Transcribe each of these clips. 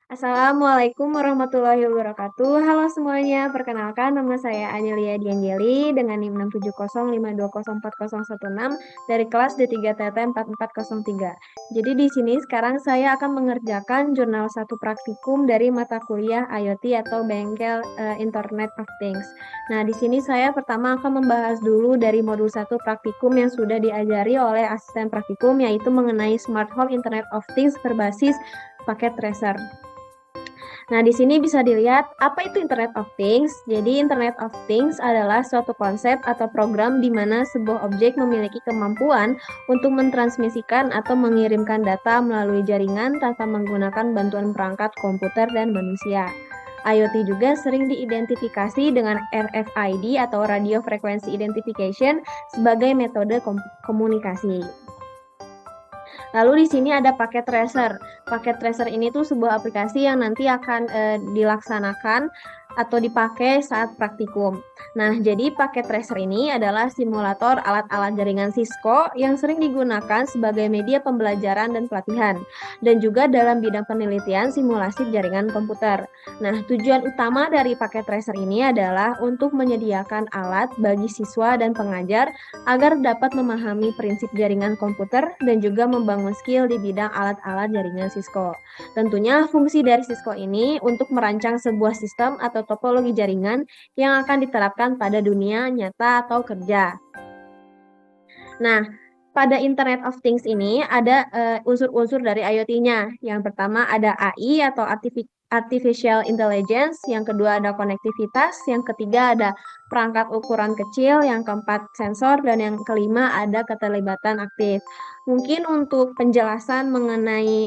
Assalamualaikum warahmatullahi wabarakatuh. Halo semuanya, perkenalkan nama saya Anelia Dianggeli dengan NIM 67052040016 dari kelas D3TT 4403. Jadi di sini sekarang saya akan mengerjakan jurnal 1 praktikum dari mata kuliah IoT atau bengkel Internet of Things. Nah, di sini saya pertama akan membahas dulu dari modul 1 praktikum yang sudah diajari oleh asisten praktikum, yaitu mengenai Smart Home Internet of Things berbasis paket tracer. Nah, di sini bisa dilihat apa itu Internet of Things. Jadi, Internet of Things adalah suatu konsep atau program di mana sebuah objek memiliki kemampuan untuk mentransmisikan atau mengirimkan data melalui jaringan tanpa menggunakan bantuan perangkat komputer dan manusia. IoT juga sering diidentifikasi dengan RFID atau Radio Frequency Identification sebagai metode komunikasi. Lalu di sini ada paket tracer. Paket tracer ini tuh sebuah aplikasi yang nanti akan dilaksanakan atau dipakai saat praktikum. Nah, jadi paket tracer ini adalah simulator alat-alat jaringan Cisco yang sering digunakan sebagai media pembelajaran dan pelatihan, dan juga dalam bidang penelitian simulasi jaringan komputer. Nah, tujuan utama dari paket tracer ini adalah untuk menyediakan alat bagi siswa dan pengajar agar dapat memahami prinsip jaringan komputer dan juga membangun skill di bidang alat-alat jaringan Cisco. Tentunya fungsi dari Cisco ini untuk merancang sebuah sistem atau topologi jaringan yang akan diterapkan pada dunia nyata atau kerja. Nah, pada Internet of Things ini ada unsur-unsur dari IoT-nya. Yang pertama ada AI atau Artificial Intelligence, yang kedua ada konektivitas, yang ketiga ada perangkat ukuran kecil, yang keempat sensor, dan yang kelima ada keterlibatan aktif. Mungkin untuk penjelasan mengenai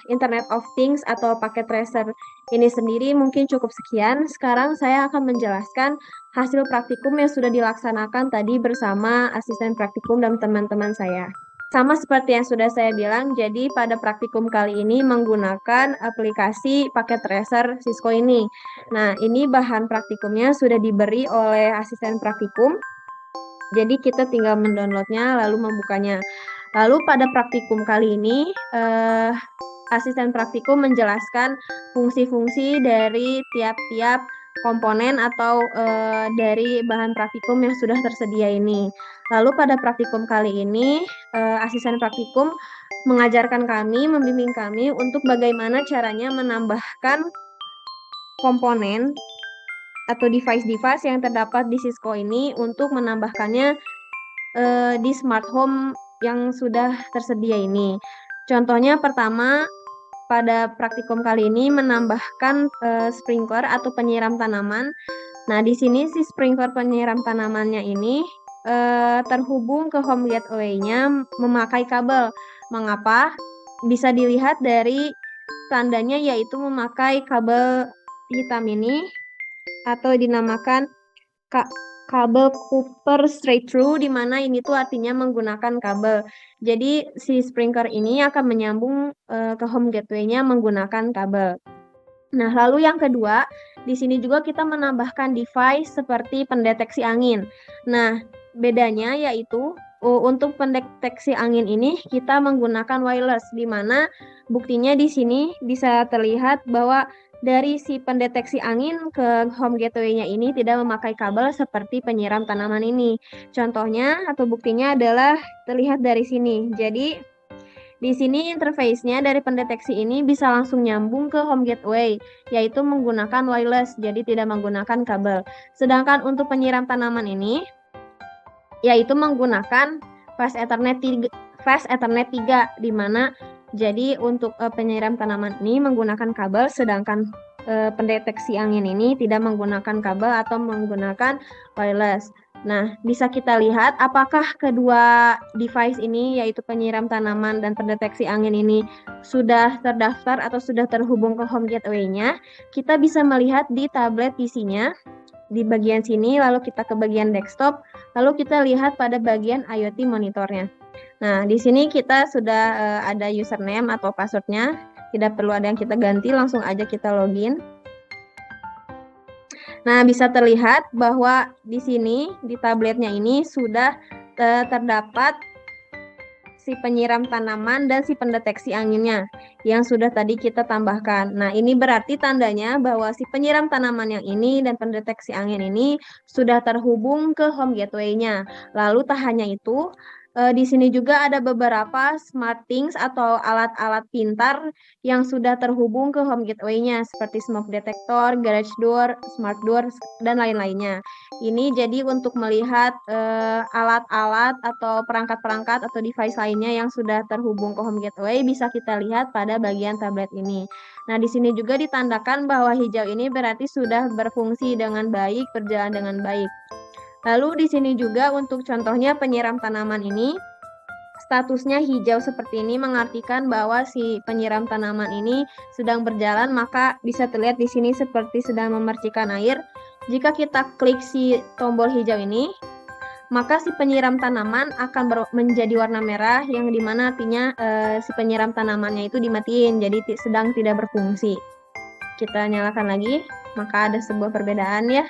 Internet of Things atau paket tracer ini sendiri mungkin cukup sekian. Sekarang saya akan menjelaskan hasil praktikum yang sudah dilaksanakan tadi bersama asisten praktikum dan teman-teman saya. Sama seperti yang sudah saya bilang, jadi pada praktikum kali ini menggunakan aplikasi paket tracer Cisco ini. Nah, ini bahan praktikumnya sudah diberi oleh asisten praktikum. Jadi kita tinggal mendownloadnya lalu membukanya. Lalu pada praktikum kali ini, asisten praktikum menjelaskan fungsi-fungsi dari tiap-tiap komponen atau dari bahan praktikum yang sudah tersedia ini. Lalu pada praktikum kali ini, asisten praktikum mengajarkan kami, membimbing kami untuk bagaimana caranya menambahkan komponen atau device-device yang terdapat di Cisco ini untuk menambahkannya di smart home yang sudah tersedia ini. Contohnya pertama, pada praktikum kali ini menambahkan sprinkler atau penyiram tanaman. Nah, di sini si sprinkler penyiram tanamannya ini terhubung ke home gateway-nya memakai kabel. Mengapa? Bisa dilihat dari tandanya, yaitu memakai kabel hitam ini atau dinamakan kabel Cooper straight through, di mana ini tuh artinya menggunakan kabel. Jadi si sprinkler ini akan menyambung ke home gateway-nya menggunakan kabel. Nah, lalu yang kedua, di sini juga kita menambahkan device seperti pendeteksi angin. Nah, bedanya yaitu untuk pendeteksi angin ini kita menggunakan wireless, di mana buktinya di sini bisa terlihat bahwa dari si pendeteksi angin ke home gateway-nya ini tidak memakai kabel seperti penyiram tanaman ini. Contohnya atau buktinya adalah terlihat dari sini. Jadi di sini interface-nya dari pendeteksi ini bisa langsung nyambung ke home gateway, yaitu menggunakan wireless, jadi tidak menggunakan kabel. Sedangkan untuk penyiram tanaman ini, yaitu menggunakan Fast Ethernet 3, di mana jadi untuk penyiram tanaman ini menggunakan kabel, sedangkan pendeteksi angin ini tidak menggunakan kabel atau menggunakan wireless. Nah, bisa kita lihat apakah kedua device ini, yaitu penyiram tanaman dan pendeteksi angin ini, sudah terdaftar atau sudah terhubung ke home gateway-nya. Kita bisa melihat di tablet PC-nya, di bagian sini, lalu kita ke bagian desktop, lalu kita lihat pada bagian IoT monitornya. Nah, di sini kita sudah ada username atau passwordnya, tidak perlu ada yang kita ganti, langsung aja kita login. Nah, bisa terlihat bahwa di sini, di tabletnya ini sudah terdapat si penyiram tanaman dan si pendeteksi anginnya yang sudah tadi kita tambahkan. Nah, ini berarti tandanya bahwa si penyiram tanaman yang ini dan pendeteksi angin ini sudah terhubung ke home gateway-nya. Lalu tak hanya itu, di sini juga ada beberapa smart things atau alat-alat pintar yang sudah terhubung ke home gateway-nya seperti smoke detector, garage door, smart door, dan lain-lainnya. Ini jadi untuk melihat alat-alat atau perangkat-perangkat atau device lainnya yang sudah terhubung ke home gateway bisa kita lihat pada bagian tablet ini. Nah, di sini juga ditandakan bahwa hijau ini berarti sudah berfungsi dengan baik, berjalan dengan baik. Lalu di sini juga untuk contohnya penyiram tanaman ini, statusnya hijau seperti ini mengartikan bahwa si penyiram tanaman ini sedang berjalan, maka bisa terlihat di sini seperti sedang memercikan air. Jika kita klik si tombol hijau ini, maka si penyiram tanaman akan menjadi warna merah yang dimana artinya si penyiram tanamannya itu dimatiin, jadi sedang tidak berfungsi. Kita nyalakan lagi, maka ada sebuah perbedaan ya.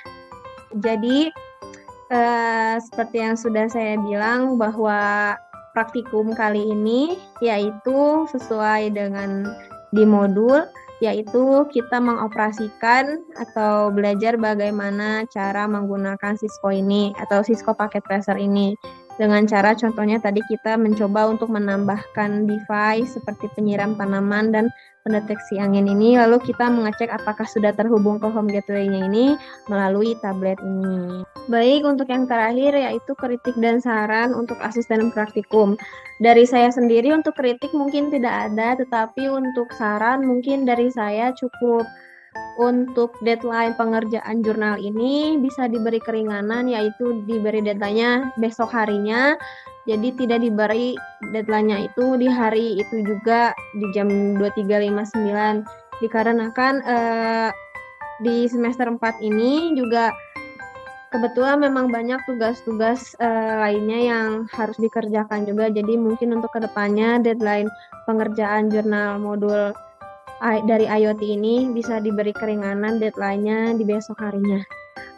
Jadi seperti yang sudah saya bilang bahwa praktikum kali ini yaitu sesuai dengan di modul, yaitu kita mengoperasikan atau belajar bagaimana cara menggunakan Cisco ini atau Cisco Packet Tracer ini. Dengan cara contohnya tadi kita mencoba untuk menambahkan device seperti penyiram tanaman dan pendeteksi angin ini, lalu kita mengecek apakah sudah terhubung ke home gateway-nya ini melalui tablet ini. Baik, untuk yang terakhir yaitu kritik dan saran untuk asisten praktikum. Dari saya sendiri untuk kritik mungkin tidak ada, tetapi untuk saran mungkin dari saya cukup. Untuk deadline pengerjaan jurnal ini bisa diberi keringanan, yaitu diberi deadline-nya besok harinya. Jadi tidak diberi deadline-nya itu di hari itu juga di jam 23.59. Dikarenakan di semester 4 ini juga kebetulan memang banyak tugas-tugas lainnya yang harus dikerjakan juga. Jadi mungkin untuk kedepannya deadline pengerjaan jurnal modul dari IoT ini bisa diberi keringanan deadline-nya di besok harinya.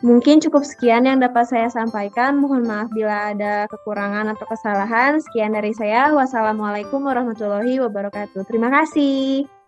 Mungkin cukup sekian yang dapat saya sampaikan. Mohon maaf bila ada kekurangan atau kesalahan. Sekian dari saya. Wassalamualaikum warahmatullahi wabarakatuh. Terima kasih.